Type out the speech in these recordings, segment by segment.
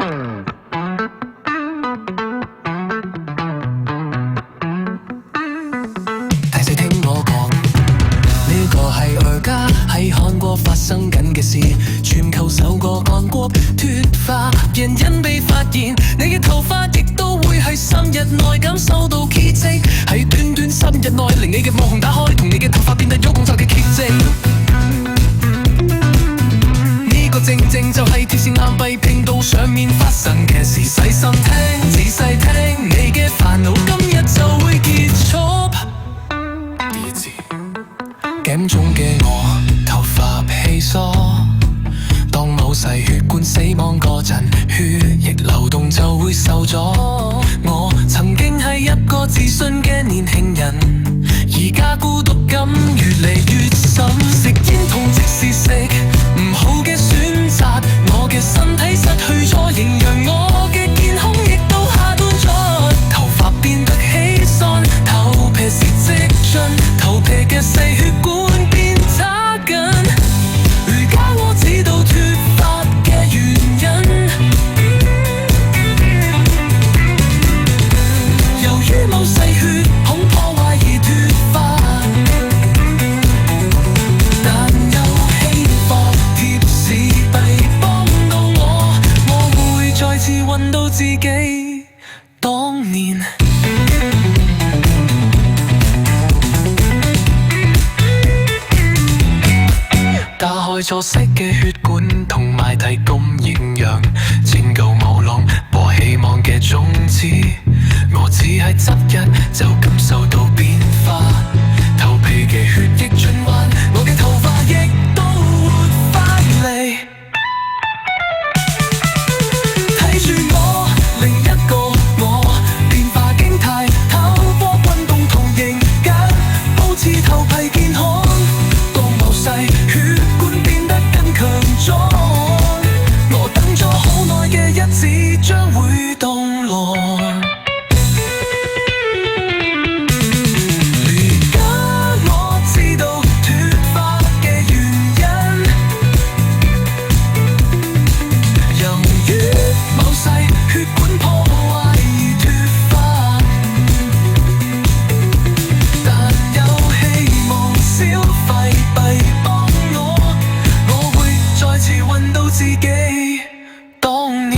大細聽我講，呢個係而家喺韓國發生緊嘅事，全球首個韓國脫髮人因被發現，你嘅頭髮亦都會喺3日內感受到奇蹟，喺短短3日內令你嘅網紅打開，同你嘅頭髮變得有工作嘅奇蹟。呢個正正就係貼線硬幣拼到上面發生嘅事，細心聽，仔細聽，你嘅煩惱今日就會結束。第一次，鏡中嘅我頭髮稀疏，當某細血管死亡嗰陣，血液流動就會受阻。我曾經係一個自信嘅年輕人，而家孤獨感越嚟越深。食煙同即是食唔好嘅選擇，我嘅身體失去咗營養，我嘅健康亦都下降咗。頭髮變得稀疏，頭皮是積進，頭皮嘅細血管變差緊。而家我知道脫髮嘅原因，由於某細血孔破壞而脫髮，但又希望貼士幣幫到我會再次搵到自己當年。打開錯色嘅血管，同埋提供營養，拯救無浪播希望嘅種子。我只係執日就感受到變化，頭皮嘅血液循環，我嘅頭髮亦都活返嚟。睇住我，另一個我，變化經態，透過運動同營養，保持頭皮健康。當某細血管變得更強壯，我等咗好耐嘅日子將會到來。而家我知道脫髮嘅原因，由於某細血管破壞而脫髮，但有希望消費幣幫我會再次搵到自己當年。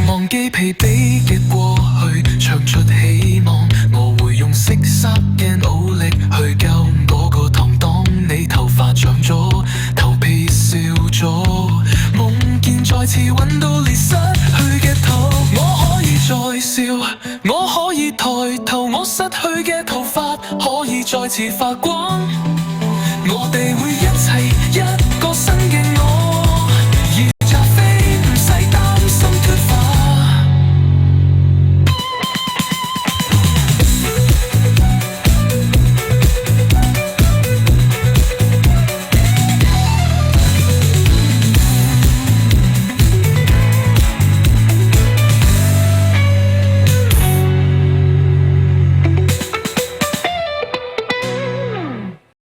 忘記疲憊嘅過去，唱出希望，我會用色色嘅努力去救嗰個堂。當你頭髮長咗，頭皮少咗，夢見再次搵到你失去嘅頭。我可以再笑，我可以抬頭，我失去嘅頭髮可以再次發光。我哋會一齊一個新嘅